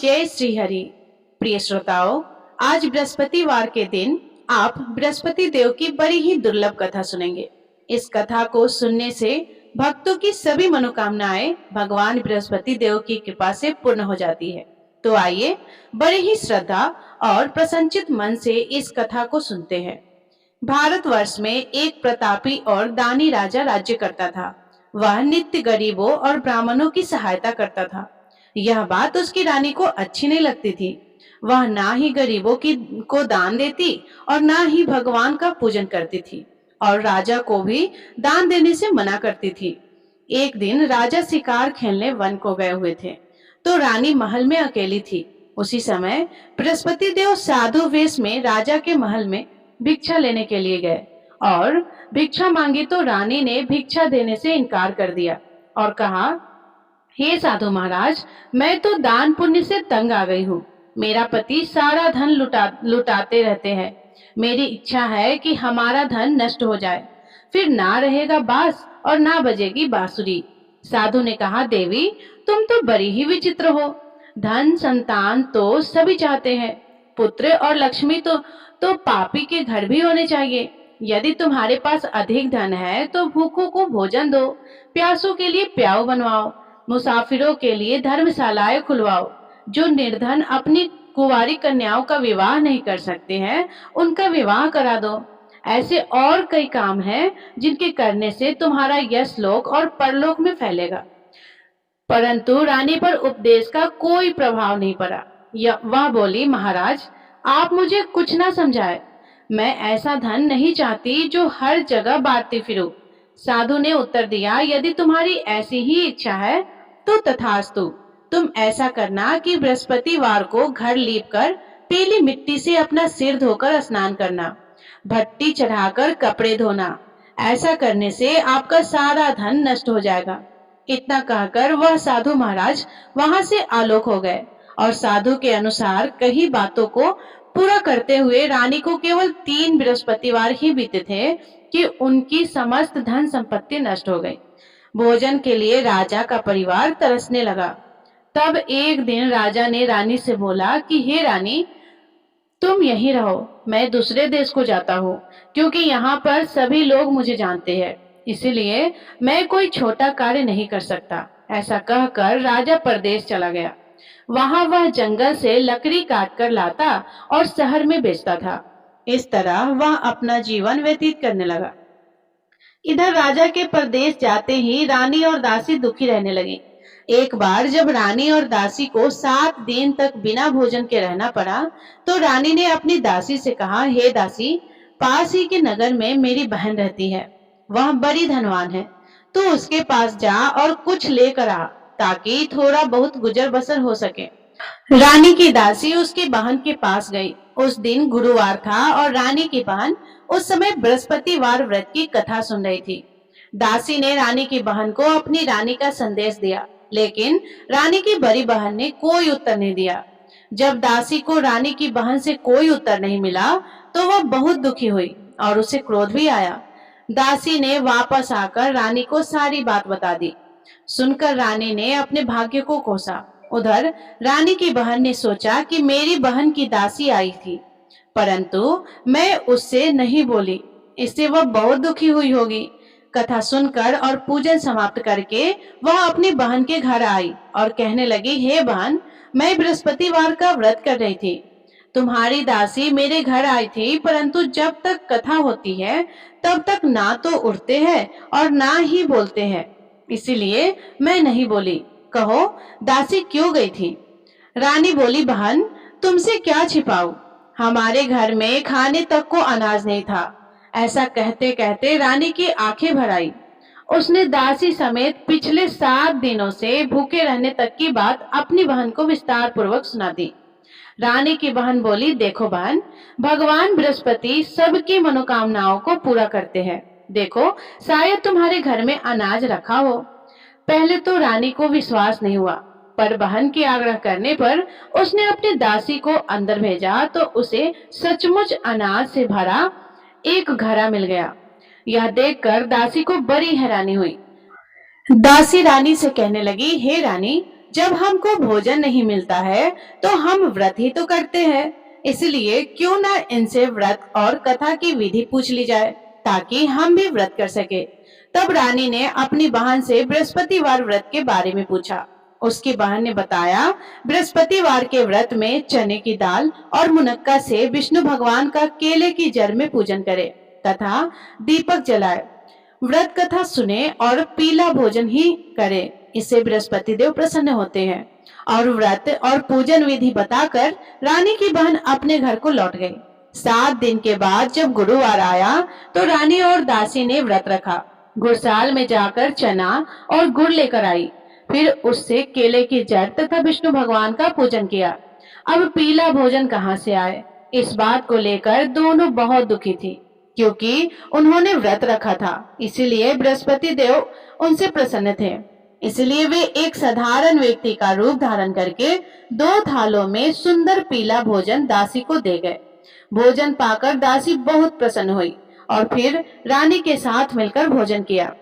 जय श्री हरि। प्रिय श्रोताओं, आज बृहस्पतिवार के दिन आप बृहस्पति देव की बड़ी ही दुर्लभ कथा सुनेंगे। इस कथा को सुनने से भक्तों की सभी मनोकामनाएं भगवान बृहस्पति देव की कृपा से पूर्ण हो जाती है। तो आइए बड़े ही श्रद्धा और प्रसन्नचित मन से इस कथा को सुनते हैं। भारतवर्ष में एक प्रतापी और दानी राजा राज्य करता था। वह नित्य गरीबों और ब्राह्मणों की सहायता करता था। यह बात उसकी रानी को अच्छी नहीं लगती थी। वह ना ही गरीबों को दान देती और ना ही भगवान का पूजन करती थी और राजा को भी दान देने से मना करती थी। एक दिन राजा शिकार खेलने वन को गए हुए थे, तो रानी महल में अकेली थी। उसी समय बृहस्पति देव साधु वेश में राजा के महल में भिक्षा लेने के लिए गए और भिक्षा मांगी तो रानी ने भिक्षा देने से इनकार कर दिया और कहा, हे साधु महाराज, मैं तो दान पुण्य से तंग आ गई हूँ। मेरा पति सारा धन लुटाते रहते हैं। मेरी इच्छा है कि हमारा धन नष्ट हो जाए, फिर ना रहेगा बांस और ना बजेगी बांसुरी। साधु ने कहा, देवी तुम तो बड़ी ही विचित्र हो। धन संतान तो सभी चाहते हैं, पुत्र और लक्ष्मी तो पापी के घर भी होने चाहिए। यदि तुम्हारे पास अधिक धन है तो भूखों को भोजन दो, प्यासों के लिए प्याऊ बनवाओ, मुसाफिरों के लिए धर्मशालाएं खुलवाओ। जो निर्धन अपनी कुंवारी कन्याओं का विवाह नहीं कर सकते हैं, उनका विवाह करा दो। ऐसे और कई काम हैं जिनके करने से तुम्हारा यश लोक और परलोक में फैलेगा। परंतु रानी पर उपदेश का कोई प्रभाव नहीं पड़ा। वह बोली, महाराज आप मुझे कुछ ना समझाए। मैं ऐसा धन नहीं चाहती जो हर जगह बांटती फिरूं। साधु ने उत्तर दिया, यदि तुम्हारी ऐसी ही इच्छा है तो तथास्तु। तुम ऐसा करना कि बृहस्पतिवार को घर लीपकर पीली मिट्टी से अपना सिर धोकर स्नान करना, भट्टी चढ़ाकर कपड़े धोना। ऐसा करने से आपका सारा धन नष्ट हो जाएगा। इतना कहकर वह साधु महाराज वहां से आलोक हो गए और साधु के अनुसार कई बातों को पूरा करते हुए रानी को केवल 3 बृहस्पतिवार ही बीते थे कि उनकी समस्त धन संपत्ति नष्ट हो गई। भोजन के लिए राजा का परिवार तरसने लगा। तब एक दिन राजा ने रानी से बोला कि हे रानी, तुम यहीं रहो, मैं दूसरे देश को जाता हूँ, क्योंकि यहाँ पर सभी लोग मुझे जानते हैं, इसीलिए मैं कोई छोटा कार्य नहीं कर सकता। ऐसा कहकर राजा परदेश चला गया। वहां वह जंगल से लकड़ी काट कर लाता और शहर में बेचता था। इस तरह वह अपना जीवन व्यतीत करने लगा। इधर राजा के परदेश जाते ही रानी और दासी दुखी रहने लगी। एक बार जब रानी और दासी को 7 दिन तक बिना भोजन के रहना पड़ा, तो रानी ने अपनी दासी से कहा, हे दासी, पास ही के नगर में मेरी बहन रहती है। वह बड़ी धनवान है, तो उसके पास जा और कुछ लेकर आ, ताकि थोड़ा बहुत गुजर बसर हो सके। रानी की दासी उसकी बहन के पास गई। उस दिन गुरुवार था और रानी की बहन उस समय बृहस्पतिवार व्रत की कथा सुन रही थी। दासी ने रानी की बहन को अपनी रानी का संदेश दिया, लेकिन रानी की बड़ी बहन ने कोई उत्तर नहीं दिया। जब दासी को रानी की बहन से कोई उत्तर नहीं मिला, तो वह बहुत दुखी हुई और उसे क्रोध भी आया। दासी ने वापस आकर रानी को सारी बात बता दी। सुनकर रानी ने अपने भाग्य को कोसा। उधर रानी की बहन ने सोचा कि मेरी बहन की दासी आई थी, परंतु मैं उससे नहीं बोली, इससे वह बहुत दुखी हुई होगी। कथा सुनकर और पूजन समाप्त करके वह अपनी बहन के घर आई और कहने लगी, हे बहन, मैं बृहस्पतिवार का व्रत कर रही थी। तुम्हारी दासी मेरे घर आई थी, परंतु जब तक कथा होती है तब तक ना तो उठते हैं और ना ही बोलते हैं, इसीलिए मैं नहीं बोली। कहो दासी क्यों गई थी? रानी बोली, बहन तुमसे क्या छिपाऊं, हमारे घर में खाने तक को अनाज नहीं था। ऐसा कहते कहते रानी की आंखें भर आई। उसने दासी समेत पिछले 7 दिनों से भूखे रहने तक की बात अपनी बहन को विस्तार पूर्वक सुना दी। रानी की बहन बोली, देखो बहन, भगवान बृहस्पति सबकी मनोकामनाओं को पूरा करते हैं। देखो शायद तुम्हारे घर में अनाज रखा हो। पहले तो रानी को विश्वास नहीं हुआ, पर बहन के आग्रह करने पर उसने अपनी दासी को अंदर भेजा तो उसे सचमुच अनाज से भरा एक घड़ा मिल गया। यह देखकर दासी को बड़ी हैरानी हुई। दासी रानी से कहने लगी, हे रानी, जब हमको भोजन नहीं मिलता है तो हम व्रत ही तो करते हैं, इसलिए क्यों ना इनसे व्रत और कथा की विधि पूछ ली जाए ताकि हम भी व्रत कर सके। तब रानी ने अपनी बहन से बृहस्पतिवार व्रत के बारे में पूछा। उसकी बहन ने बताया, बृहस्पतिवार के व्रत में चने की दाल और मुनक्का से विष्णु भगवान का केले की जड़ में पूजन करे तथा दीपक जलाए, व्रत कथा सुने और पीला भोजन ही करे। इससे बृहस्पति देव प्रसन्न होते हैं। और व्रत और पूजन विधि बताकर रानी की बहन अपने घर को लौट गई। 7 दिन के बाद जब गुरुवार आया तो रानी और दासी ने व्रत रखा। गुड़साल में जाकर चना और गुड़ लेकर आई, फिर उससे केले की जड़ तथा विष्णु भगवान का पूजन किया। अब पीला भोजन कहाँ से आए, इस बात को लेकर दोनों बहुत दुखी थी, क्योंकि उन्होंने व्रत रखा था, इसीलिए बृहस्पति देव उनसे प्रसन्न थे। इसलिए वे एक साधारण व्यक्ति का रूप धारण करके 2 थालों में सुंदर पीला भोजन दासी को दे गए। भोजन पाकर दासी बहुत प्रसन्न हुई और फिर रानी के साथ मिलकर भोजन किया।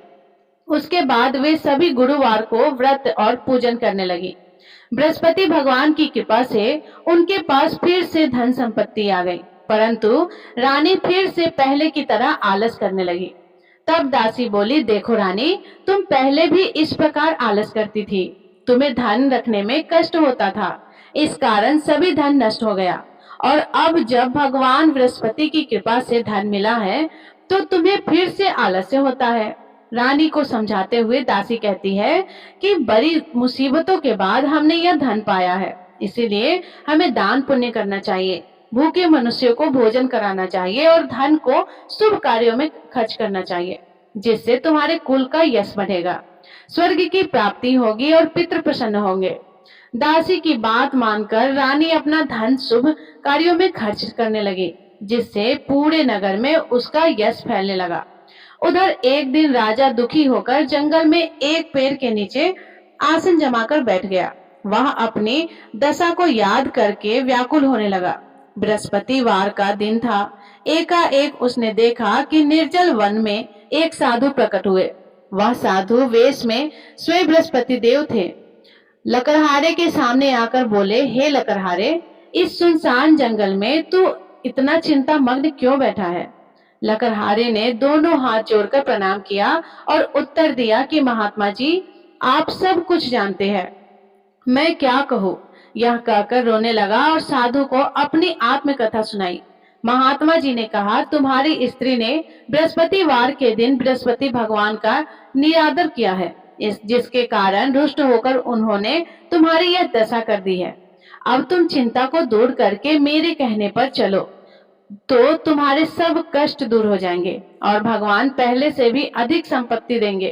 उसके बाद वे सभी गुरुवार को व्रत और पूजन करने लगी। बृहस्पति भगवान की कृपा से उनके पास फिर से धन संपत्ति आ गई, परंतु रानी फिर से पहले की तरह आलस करने लगी। तब दासी बोली, देखो रानी, तुम पहले भी इस प्रकार आलस करती थी, तुम्हें धन रखने में कष्ट होता था, इस कारण सभी धन नष्ट हो गया, और अब जब भगवान बृहस्पति की कृपा से धन मिला है तो तुम्हें फिर से आलस्य होता है। रानी को समझाते हुए दासी कहती है कि बड़ी मुसीबतों के बाद हमने यह धन पाया है, इसीलिए हमें दान पुण्य करना चाहिए, भूखे मनुष्यों को भोजन कराना चाहिए और धन को शुभ कार्यों में खर्च करना चाहिए, जिससे तुम्हारे कुल का यश बढ़ेगा, स्वर्ग की प्राप्ति होगी और पितृ प्रसन्न होंगे। दासी की बात मानकर रानी अपना धन शुभ कार्यों में खर्च करने लगी, जिससे पूरे नगर में उसका यश फैलने लगा। उधर एक दिन राजा दुखी होकर जंगल में एक पेड़ के नीचे आसन जमाकर बैठ गया। वह अपनी दशा को याद करके व्याकुल होने लगा। बृहस्पतिवार का दिन था। एकाएक उसने देखा कि निर्जल वन में एक साधु प्रकट हुए। वह साधु वेश में स्वयं बृहस्पति देव थे। लकड़हारे के सामने आकर बोले, हे लकड़हारे, इस सुनसान जंगल में तू इतना चिंता मग्न क्यों बैठा है? लकड़हारे ने दोनों हाथ जोड़कर प्रणाम किया और उत्तर दिया कि महात्मा जी, आप सब कुछ जानते हैं, मैं क्या कहूँ। यह कहकर रोने लगा और साधु को अपनी आत्मकथा सुनाई। महात्मा जी ने कहा, तुम्हारी स्त्री ने बृहस्पतिवार के दिन बृहस्पति भगवान का निरादर किया है, जिसके कारण रुष्ट होकर उन्होंने तुम्हारी यह दशा कर दी है। अब तुम चिंता को दूर करके मेरे कहने पर चलो तो तुम्हारे सब कष्ट दूर हो जाएंगे और भगवान पहले से भी अधिक संपत्ति देंगे।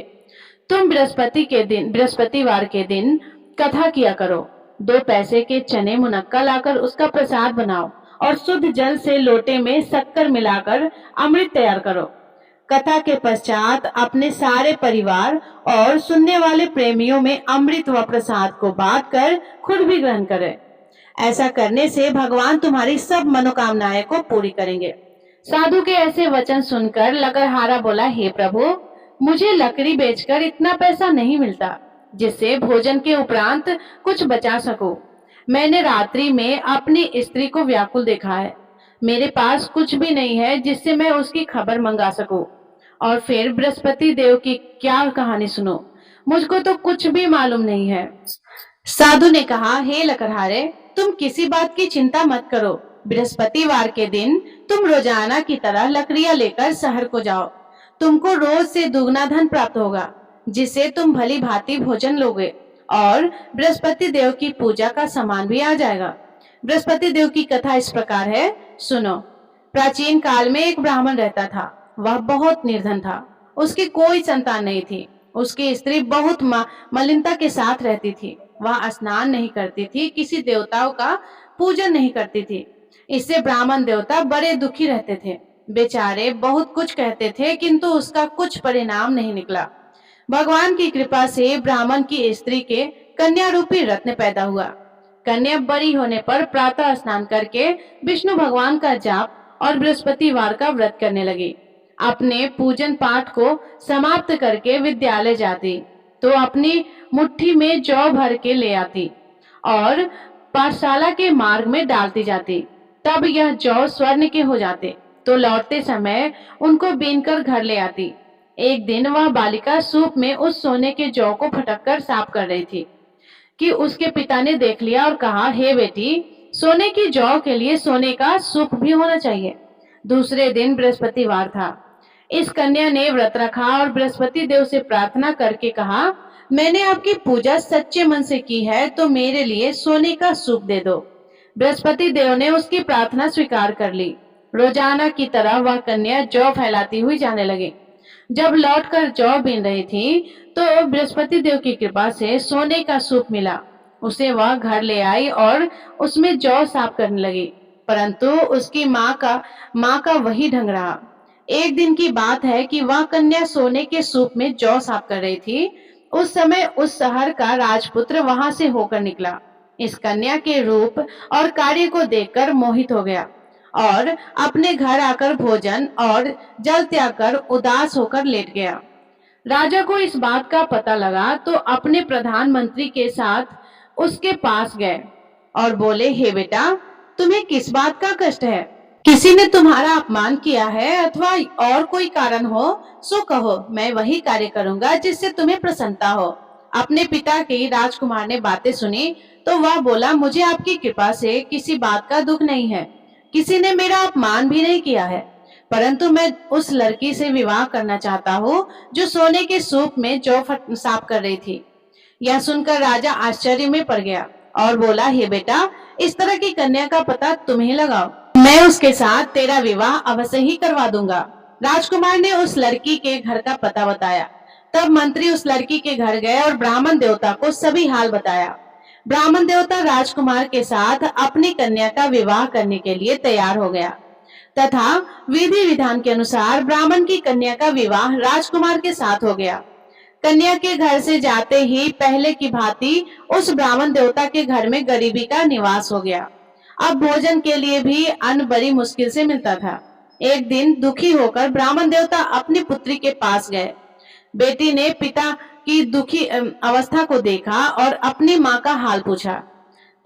तुम बृहस्पतिवार के दिन कथा किया करो। 2 पैसे के चने मुनक्का लाकर उसका प्रसाद बनाओ और शुद्ध जल से लोटे में शक्कर मिलाकर अमृत तैयार करो। कथा के पश्चात अपने सारे परिवार और सुनने वाले प्रेमियों में अमृत व प्रसाद को बांटकर खुद भी ग्रहण करें। ऐसा करने से भगवान तुम्हारी सब मनोकामनाएं को पूरी करेंगे। साधु के ऐसे वचन सुनकर लकड़हारा बोला, हे प्रभु, मुझे लकड़ी बेचकर इतना पैसा नहीं मिलता जिससे भोजन के उपरांत कुछ बचा सकूं। मैंने रात्रि में अपनी स्त्री को व्याकुल देखा है। मेरे पास कुछ भी नहीं है जिससे मैं उसकी खबर मंगा सकूं। और फिर बृहस्पति देव की क्या कहानी सुनो, मुझको तो कुछ भी मालूम नहीं है। साधु ने कहा, हे लकड़हारे, तुम किसी बात की चिंता मत करो। बृहस्पतिवार के दिन तुम रोजाना की तरह लकड़ियां लेकर शहर को जाओ। तुमको रोज से दुगना धन प्राप्त होगा, जिससे तुम भली भांति भोजन लोगे और बृहस्पति देव की पूजा का सामान भी आ जाएगा। बृहस्पति देव की कथा इस प्रकार है, सुनो। प्राचीन काल में एक ब्राह्मण रहता था। वह बहुत निर्धन था। उसकी कोई संतान नहीं थी। उसकी स्त्री बहुत मलिनता के साथ रहती थी। वह स्नान नहीं करती थी, किसी देवताओं का पूजन नहीं करती थी। इससे ब्राह्मण देवता बड़े दुखी रहते थे। बेचारे बहुत कुछ कहते थे, किंतु उसका कुछ परिणाम नहीं निकला। भगवान की कृपा से ब्राह्मण की स्त्री के कन्या रूपी रत्न पैदा हुआ। कन्या बड़ी होने पर प्रातः स्नान करके विष्णु भगवान का जाप और बृहस्पतिवार का व्रत करने लगी। अपने पूजन पाठ को समाप्त करके विद्यालय जाती। तो अपनी मुट्ठी में जौ भर के ले आती और पाठशाला के मार्ग में डालती जाती। तब यह जौ स्वर्ण के हो जाते, तो लौटते समय उनको बीनकर घर ले आती। एक दिन वह बालिका सूप में उस सोने के जौ को फटककर साफ कर रही थी कि उसके पिता ने देख लिया और कहा, हे बेटी, सोने की जौ के लिए सोने का सूप भी होना चाहिए। दूसरे दिन बृहस्पतिवार था। इस कन्या ने व्रत रखा और बृहस्पति देव से प्रार्थना करके कहा, मैंने आपकी पूजा सच्चे मन से की है, तो मेरे लिए सोने का सूप दे दो। बृहस्पति देव ने उसकी प्रार्थना स्वीकार कर ली। रोजाना की तरह वह कन्या जौ फैलाती हुई जाने लगी। जब लौटकर जौ बीन रही थी, तो बृहस्पति देव की कृपा से सोने का सूप मिला। उसे वह घर ले आई और उसमें जौ साफ करने लगी, परंतु उसकी माँ का वही ढंग रहा। एक दिन की बात है कि वह कन्या सोने के सूप में जौ साफ कर रही थी। उस समय उस शहर का राजपुत्र वहां से होकर निकला। इस कन्या के रूप और कार्य को देखकर मोहित हो गया और अपने घर आकर भोजन और जल त्याग कर उदास होकर लेट गया। राजा को इस बात का पता लगा, तो अपने प्रधानमंत्री के साथ उसके पास गए और बोले, हे बेटा, तुम्हें किस बात का कष्ट है? किसी ने तुम्हारा अपमान किया है अथवा और कोई कारण हो, सो कहो, मैं वही कार्य करूंगा जिससे तुम्हें प्रसन्नता हो। अपने पिता की राजकुमार ने बातें सुनी, तो वह बोला, मुझे आपकी कृपा से किसी बात का दुख नहीं है। किसी ने मेरा अपमान भी नहीं किया है, परंतु मैं उस लड़की से विवाह करना चाहता हूँ जो सोने के सूप में जौ साफ कर रही थी। यह सुनकर राजा आश्चर्य में पड़ गया और बोला, हे बेटा, इस तरह की कन्या का पता तुम ही लगाओ, मैं उसके साथ तेरा विवाह अवश्य ही करवा दूंगा। राजकुमार ने उस लड़की के घर का पता बताया। तब मंत्री उस लड़की के घर गए और ब्राह्मण देवता को सभी हाल बताया। ब्राह्मण देवता राजकुमार के साथ अपनी कन्या का विवाह करने के लिए तैयार हो गया तथा विधि विधान के अनुसार ब्राह्मण की कन्या का विवाह राजकुमार के साथ हो गया। कन्या के घर से जाते ही पहले की भांति उस ब्राह्मण देवता के घर में गरीबी का निवास हो गया। अब भोजन के लिए भी अन्न बड़ी मुश्किल से मिलता था। एक दिन दुखी होकर ब्राह्मण देवता अपनी पुत्री के पास गए। बेटी ने पिता की दुखी अवस्था को देखा और अपनी माँ का हाल पूछा।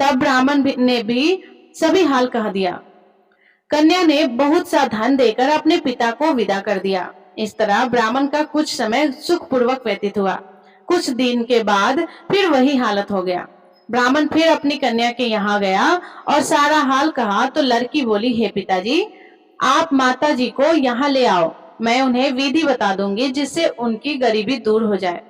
तब ब्राह्मण ने भी सभी हाल कह दिया। कन्या ने बहुत सा धन देकर अपने पिता को विदा कर दिया। इस तरह ब्राह्मण का कुछ समय सुखपूर्वक व्यतीत हुआ। कुछ दिन के बाद फिर वही हालत हो गया। ब्राह्मण फिर अपनी कन्या के यहाँ गया और सारा हाल कहा, तो लड़की बोली, हे पिताजी, आप माता जी को यहाँ ले आओ, मैं उन्हें विधि बता दूंगी जिससे उनकी गरीबी दूर हो जाए।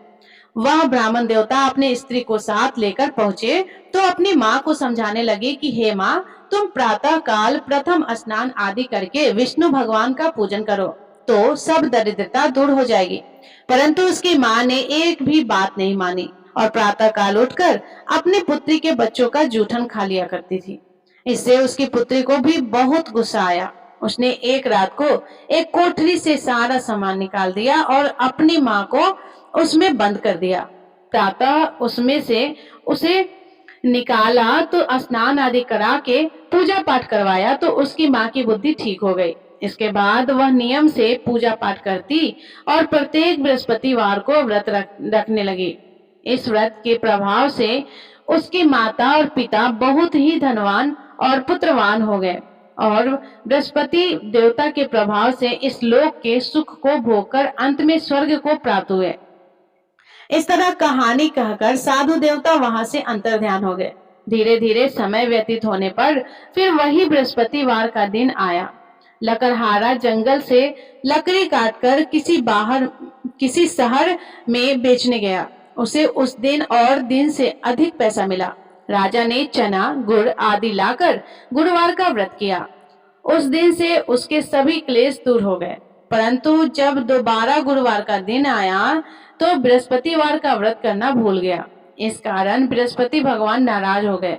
वह ब्राह्मण देवता अपने स्त्री को साथ लेकर पहुंचे तो अपनी माँ को समझाने लगी कि हे माँ, तुम प्रातः काल प्रथम स्नान आदि करके विष्णु भगवान का पूजन करो तो सब दरिद्रता दूर हो जाएगी। परंतु उसकी माँ ने एक भी बात नहीं मानी और प्रातः काल उठकर अपनी पुत्री के बच्चों का जूठन खा लिया करती थी। इससे उसकी पुत्री को भी बहुत गुस्सा आया। उसने एक रात को एक कोठरी से सारा सामान निकाल दिया और अपनी माँ को उसमें बंद कर दिया। प्रातः उसमें से उसे निकाला तो स्नान आदि करा के पूजा पाठ करवाया तो उसकी माँ की बुद्धि ठीक हो गई। इसके बाद वह नियम से पूजा पाठ करती और प्रत्येक बृहस्पतिवार को व्रत रखने लगी। इस व्रत के प्रभाव से उसकी माता और पिता बहुत ही धनवान और पुत्रवान हो गए और बृहस्पति देवता के प्रभाव से इस लोक के सुख को भोगकर अंत में स्वर्ग को प्राप्त हुए। इस तरह कहानी कहकर साधु देवता वहां से अंतर्ध्यान हो गए। धीरे धीरे समय व्यतीत होने पर फिर वही बृहस्पतिवार का दिन आया। लकड़हारा जंगल से लकड़ी काटकर किसी शहर में बेचने गया। उसे उस दिन और दिन से अधिक पैसा मिला। राजा ने चना गुड़ आदि लाकर गुरुवार का व्रत किया। उस दिन से उसके सभी क्लेश दूर हो गए। परंतु जब दोबारा गुरुवार का दिन आया तो बृहस्पतिवार का व्रत करना भूल गया। इस कारण बृहस्पति भगवान नाराज हो गए।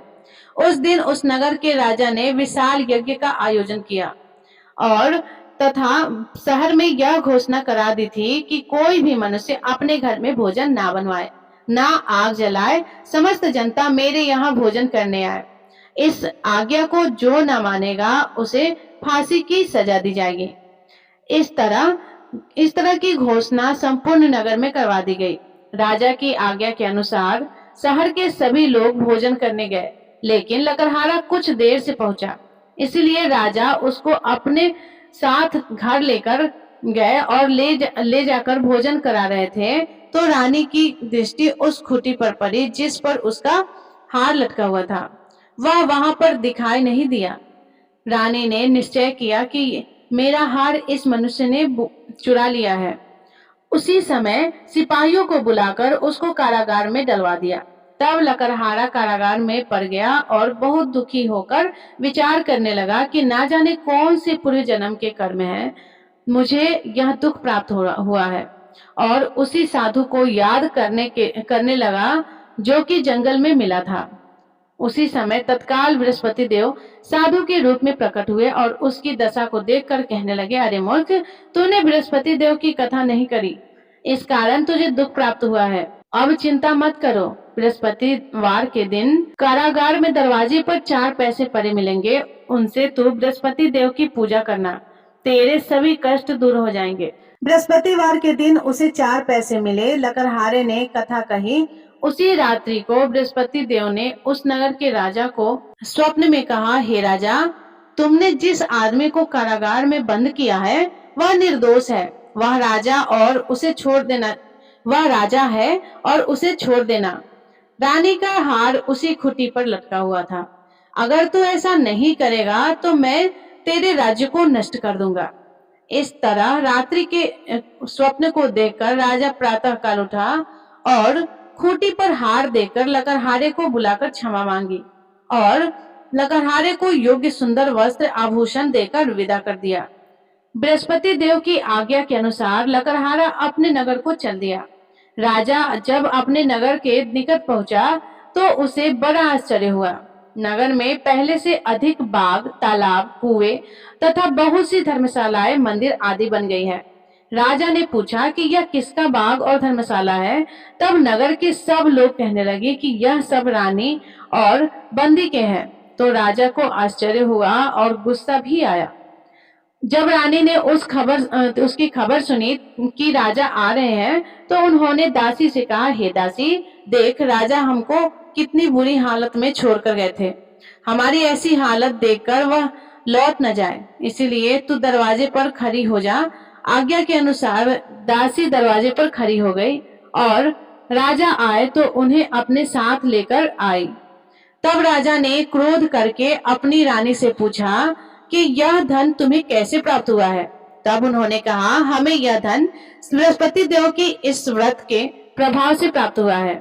उस दिन उस नगर के राजा ने विशाल यज्ञ का आयोजन किया और तथा शहर में यह घोषणा करा दी थी कि कोई भी मनुष्य अपने घर में भोजन ना बनवाए, ना आग जलाए। समस्त जनता मेरे यहाँ भोजन करने आए। इस आज्ञा को जो न मानेगा उसे फांसी की सजा दी जाएगी। इस तरह की घोषणा संपूर्ण नगर में करवा दी गई। राजा की आज्ञा के अनुसार शहर के सभी लोग भोजन करने गए, लेकिन लकड़हारा कुछ देर से पहुंचा। इसलिए राजा उसको अपने साथ घर लेकर गए और ले जाकर भोजन करा रहे थे, तो रानी की दृष्टि उस खूंटी पर पड़ी जिस पर उसका हार लटका हुआ था। वह वहां पर दिखाई नहीं दिया। रानी ने निश्चय किया कि मेरा हार इस मनुष्य ने चुरा लिया है। उसी समय सिपाहियों को बुलाकर उसको कारागार में डलवा दिया। तब लकड़हारा कारागार में पड़ गया और बहुत दुखी होकर विचार करने लगा कि ना जाने कौन से पूर्व जन्म के कर्म है, मुझे यह दुख प्राप्त हुआ है। और उसी साधु को याद करने लगा जो कि जंगल में मिला था। उसी समय तत्काल बृहस्पति देव साधु के रूप में प्रकट हुए और उसकी दशा को देखकर कहने लगे, अरे मूर्ख, तूने बृहस्पति देव की कथा नहीं करी, इस कारण तुझे दुख प्राप्त हुआ है। अब चिंता मत करो, बृहस्पतिवार के दिन कारागार में दरवाजे पर 4 पैसे पड़े मिलेंगे, उनसे तू बृहस्पति देव की पूजा करना, तेरे सभी कष्ट दूर हो जाएंगे। बृहस्पतिवार के दिन उसे 4 पैसे मिले। लकड़हारे ने कथा कही। उसी रात्रि को बृहस्पति देव ने उस नगर के राजा को स्वप्न में कहा, हे राजा, तुमने जिस आदमी को कारागार में बंद किया है वह निर्दोष है, वह राजा है और उसे छोड़ देना। रानी का हार उसी खूंटी पर लटका हुआ था। अगर तू ऐसा नहीं करेगा तो मैं तेरे राज्य को नष्ट कर दूंगा। इस तरह रात्रि के स्वप्न को देखकर राजा प्रातः काल उठा और खूंटी पर हार देकर लकड़हारे को बुलाकर क्षमा मांगी और लकड़हारे को योग्य सुंदर वस्त्र आभूषण देकर विदा कर दिया। बृहस्पति देव की आज्ञा के अनुसार लकड़हारा अपने नगर को चल दिया। राजा जब अपने नगर के निकट पहुंचा तो उसे बड़ा आश्चर्य हुआ। नगर में पहले से अधिक बाग, तालाब, कुएं तथा बहुत सी धर्मशालाएं, मंदिर आदि बन गई है। राजा ने पूछा कि यह किसका बाग और धर्मशाला है। तब नगर के सब लोग कहने लगे कि यह सब रानी और बंदी के हैं। तो राजा को आश्चर्य हुआ और गुस्सा भी आया। जब रानी ने उसकी खबर सुनी कि राजा आ रहे हैं, तो उन्होंने दासी से कहा, हे दासी, देख, राजा हमको कितनी बुरी हालत में छोड़कर गए थे। हमारी ऐसी हालत देखकर वह लौट न जाए, इसीलिए तू दरवाजे पर खड़ी हो जा। आज्ञा के अनुसार दासी दरवाजे पर खड़ी हो गई और राजा आए तो उन्हें अपने साथ लेकर आई। तब राजा ने क्रोध करके अपनी रानी से पूछा कि यह धन तुम्हें कैसे प्राप्त हुआ है। तब उन्होंने कहा, हमें यह धन बृहस्पति देव की इस व्रत के प्रभाव से प्राप्त हुआ है।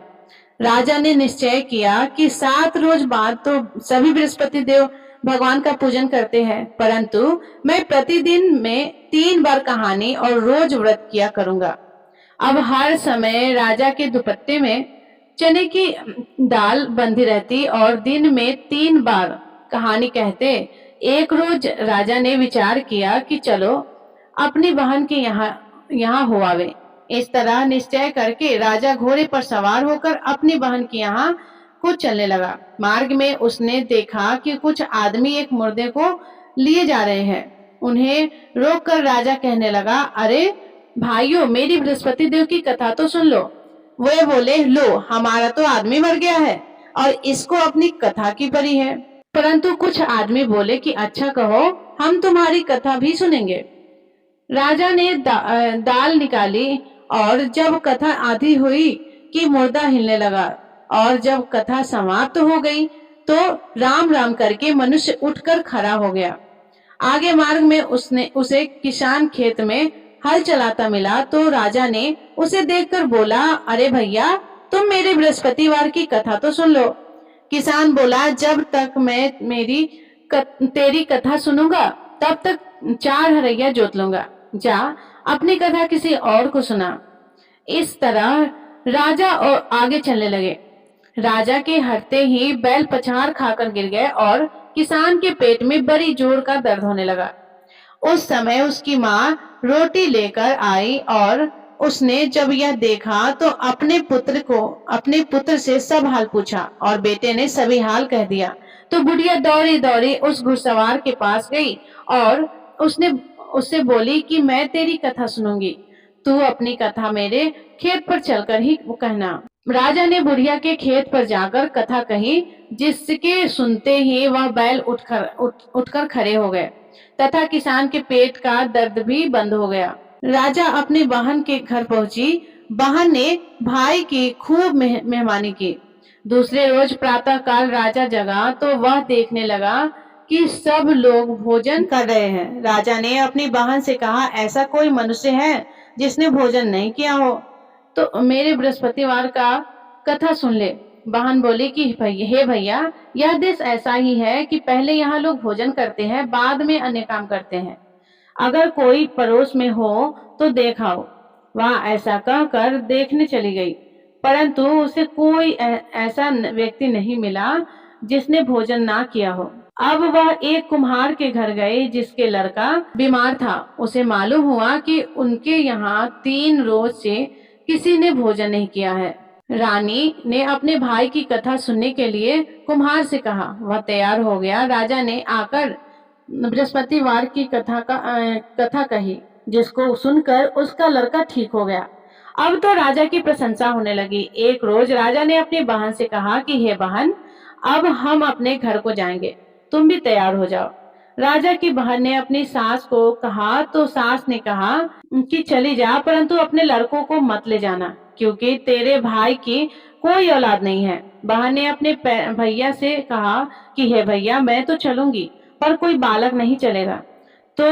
राजा ने निश्चय किया कि 7 रोज बाद तो सभी बृहस्पति देव भगवान का पूजन करते हैं, परंतु मैं प्रतिदिन में 3 बार कहानी और रोज व्रत किया करूंगा। अब हर समय राजा के दुपट्टे में चने की दाल बंधी रहती और दिन में 3 बार कहानी कहते। एक रोज राजा ने विचार किया कि चलो अपनी बहन के यहाँ हो आवे। इस तरह निश्चय करके राजा घोड़े पर सवार होकर अपनी बहन के यहाँ को चलने लगा। मार्ग में उसने देखा कि कुछ आदमी एक मुर्दे को लिए जा रहे हैं। उन्हें रोककर राजा कहने लगा, अरे भाइयों, मेरी बृहस्पति देव की कथा तो सुन लो। वे बोले, लो, हमारा तो आदमी मर गया है और इसको अपनी कथा की पड़ी है। परंतु कुछ आदमी बोले कि अच्छा कहो, हम तुम्हारी कथा भी सुनेंगे। राजा ने दाल निकाली और जब कथा आधी हुई कि मुर्दा हिलने लगा और जब कथा समाप्त हो गई तो राम राम करके मनुष्य उठकर खड़ा हो गया। आगे मार्ग में उसे किसान खेत में हल चलाता मिला तो राजा ने उसे देखकर बोला, अरे भैया, तुम मेरे बृहस्पतिवार की कथा तो सुन लो। किसान बोला, जब तक मैं तेरी कथा सुनूंगा तब तक 4 हरैया जोत लूंगा। जा अपनी कथा किसी और को सुना। इस तरह राजा और आगे चलने लगे। राजा के हटते ही बैल पछाड़ खाकर गिर गए और किसान के पेट में बड़ी जोर का दर्द होने लगा। उस समय उसकी माँ रोटी लेकर आई और उसने जब यह देखा तो अपने पुत्र से सब हाल पूछा और बेटे ने सभी हाल कह दिया। तो बुढ़िया दौड़ी दौड़ी उस घुड़सवार के पास गई और उससे बोली कि मैं तेरी कथा सुनूंगी। तू अपनी कथा मेरे खेत पर चलकर ही कहना। राजा ने बुढ़िया के खेत पर जाकर कथा कही, जिसके सुनते ही वह बैल उठकर खड़े हो गए तथा किसान के पेट का दर्द भी बंद हो गया। राजा अपनी बहन के घर पहुंची। बहन ने भाई की खूब मेहमानी की। दूसरे रोज प्रातः काल राजा जगा तो वह देखने लगा कि सब लोग भोजन कर रहे हैं। राजा ने अपनी बहन से कहा, ऐसा कोई मनुष्य है जिसने भोजन नहीं किया हो तो मेरे बृहस्पतिवार का कथा सुन ले। बहन बोली कि हे भैया, यह देश ऐसा ही है कि पहले यहाँ लोग भोजन करते हैं, बाद में अन्य काम करते हैं। अगर कोई पड़ोस में हो तो देखाओ। वह ऐसा कहकर देखने चली गई, परंतु उसे कोई ऐसा व्यक्ति नहीं मिला जिसने भोजन ना किया हो। अब वह एक कुम्हार के घर गई जिसके लड़का बीमार था। उसे मालूम हुआ कि उनके यहाँ 3 रोज से किसी ने भोजन नहीं किया है। रानी ने अपने भाई की कथा सुनने के लिए कुम्हार से कहा। वह तैयार हो गया। राजा ने आकर बृहस्पतिवार की कथा कही, जिसको सुनकर उसका लड़का ठीक हो गया। अब तो राजा की प्रशंसा होने लगी। एक रोज राजा ने अपनी बहन से कहा कि हे बहन, अब हम अपने घर को जाएंगे, तुम भी तैयार हो जाओ। राजा की बहन ने अपनी सास को कहा तो सास ने कहा कि चली जा, परंतु अपने लड़कों को मत ले जाना, क्योंकि तेरे भाई की कोई औलाद नहीं है। बहन ने अपने भैया से कहा कि हे भैया, मैं तो चलूंगी पर कोई बालक नहीं चलेगा। तो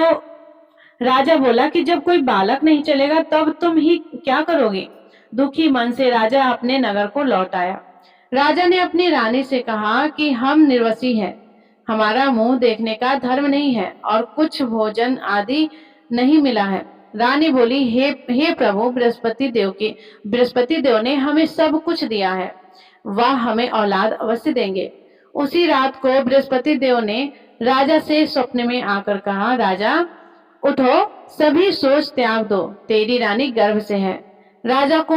राजा बोला कि जब कोई बालक नहीं चलेगा तब तुम ही क्या करोगे। दुखी मन से राजा अपने नगर को लौट आया। राजा ने अपनी रानी से कहा कि हम निर्वसी हैं, हमारा मुंह देखने का धर्म नहीं है और कुछ भोजन आदि नहीं मिला है। रानी बोली, हे प्रभु, बृहस्पति देव ने हमें सब कुछ दिया है, वह हमें औलाद अवश्य देंगे। उसी रात को बृहस्पति देव ने राजा से स्वप्न में आकर कहा, राजा उठो, सभी सोच त्याग दो, तेरी रानी गर्भ से है। राजा को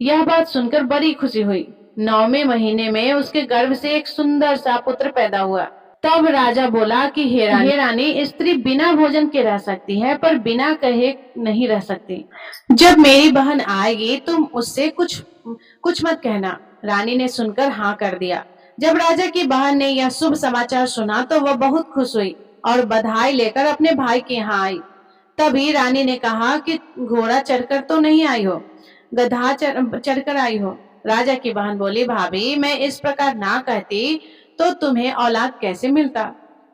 यह बात सुनकर बड़ी खुशी हुई। 9वें महीने में उसके गर्भ से एक सुंदर सा पुत्र पैदा हुआ। तब राजा बोला कि हे रानी, स्त्री बिना भोजन के रह सकती है पर बिना कहे नहीं रह सकती। जब मेरी बहन आएगी तुम उससे कुछ मत कहना। रानी ने सुनकर हाँ कर दिया। जब राजा की बहन ने यह शुभ समाचार सुना तो वह बहुत खुश हुई और बधाई लेकर अपने भाई के यहाँ आई। तभी रानी ने कहा कि घोड़ा चढ़कर तो नहीं आई हो, गधा चढ़कर आई हो। राजा की बहन बोली, भाभी, मैं इस प्रकार ना कहती तो तुम्हें औलाद कैसे मिलता।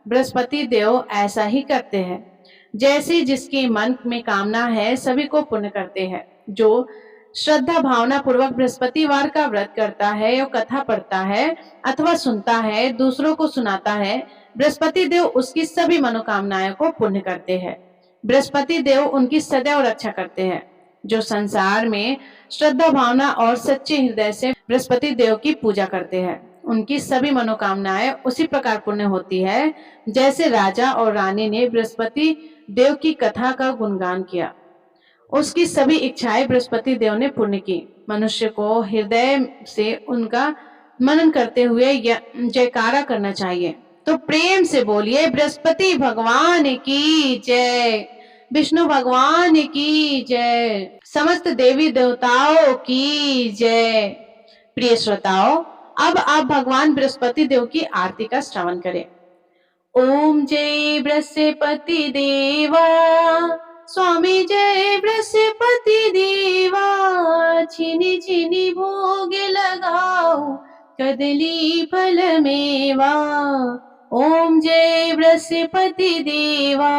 बृहस्पति देव ऐसा ही करते हैं, जैसे जिसके मन में कामना है सभी को पूर्ण करते हैं। जो श्रद्धा भावना पूर्वक बृहस्पतिवार का व्रत करता है या कथा पढ़ता है अथवा सुनता है, दूसरों को सुनाता है, बृहस्पति देव उसकी सभी मनोकामनाएं को पूर्ण करते हैं। बृहस्पति देव उनकी सदैव रक्षा करते हैं। जो संसार में श्रद्धा भावना और सच्चे हृदय से बृहस्पति देव की पूजा करते हैं, उनकी सभी मनोकामनाएं उसी प्रकार पूर्ण होती है जैसे राजा और रानी ने बृहस्पति देव की कथा का गुणगान किया। उसकी सभी इच्छाएं बृहस्पति देव ने पूर्ण की। मनुष्य को हृदय से उनका मनन करते हुए जयकारा करना चाहिए। तो प्रेम से बोलिए, बृहस्पति भगवान की जय, विष्णु भगवान की जय, समस्त देवी देवताओं की जय। प्रिय श्रोताओं, अब आप भगवान बृहस्पति देव की आरती का श्रवण करें। ओम जय बृहस्पति देवा, स्वामी जय बृहस्पति देवा, छिनी छिनी भोग लगाओ, कदली फल मेवा। ओम जय बृहस्पति देवा,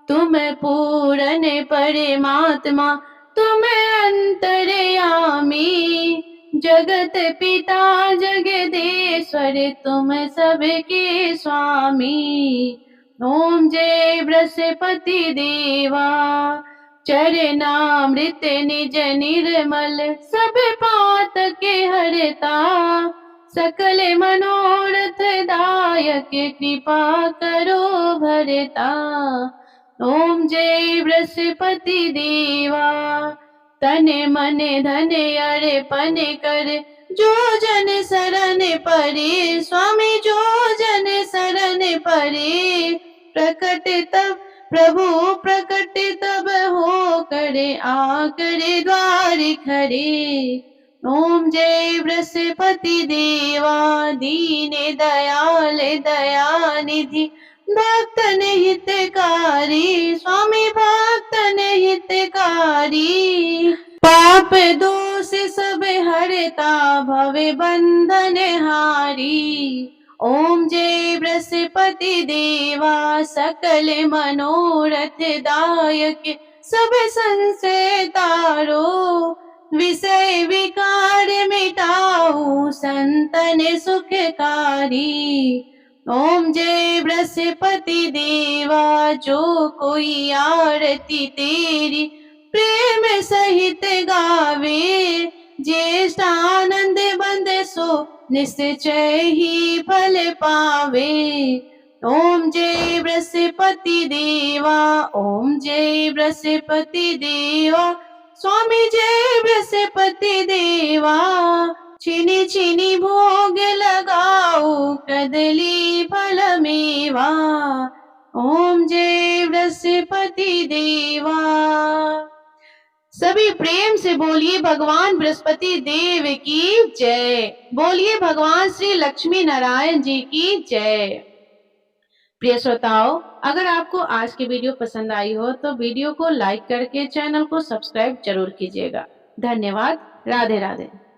तुम पूर्ण परमात्मा, तुम अंतर्यामी, जगत पिता जगदेश्वर, तुम सबके स्वामी। ओम जय बृहस्पति देवा, चरणामृत निज निर्मल, सब पात के हरता, सकल मनोरथ दायक, कृपा करो भरता। ओम जय बृहस्पति देवा, तन मन धन अर्पण कर, जो जन शरण परे, स्वामी जो जन शरण परे, प्रकट तब प्रभु प्रकट तब हो करे आकर द्वार खड़े। ओम जय बृहस्पति देवा दीन दयाल दयानिधि, भक्तन हितकारी स्वामी भक्तन हितकारी। पाप दोष सब हरता भव बंधन हारी। ओम जय बृहस्पति देवा सकल मनोरथ दायक, सब संशय तारो विषय विकार मिटाऊ संतन सुखकारी। ओम जय बृहस्पति देवा जो कोई आरती तेरी प्रेम सहित गावे, ज्येष्ठ आनंद बंद सो निश्चय ही फल पावे। ओम जय बृहस्पति देवा ओम जय बृहस्पति देवा स्वामी जय बृहस्पति देवा। चीनी चीनी भोग लगाओ कदली फल मेवा। ओम जय बृहस्पति देवा। सभी प्रेम से बोलिए भगवान बृहस्पति देव की जय। बोलिए भगवान श्री लक्ष्मी नारायण जी की जय। प्रिय श्रोताओं, अगर आपको आज की वीडियो पसंद आई हो तो वीडियो को लाइक करके चैनल को सब्सक्राइब जरूर कीजिएगा। धन्यवाद। राधे राधे।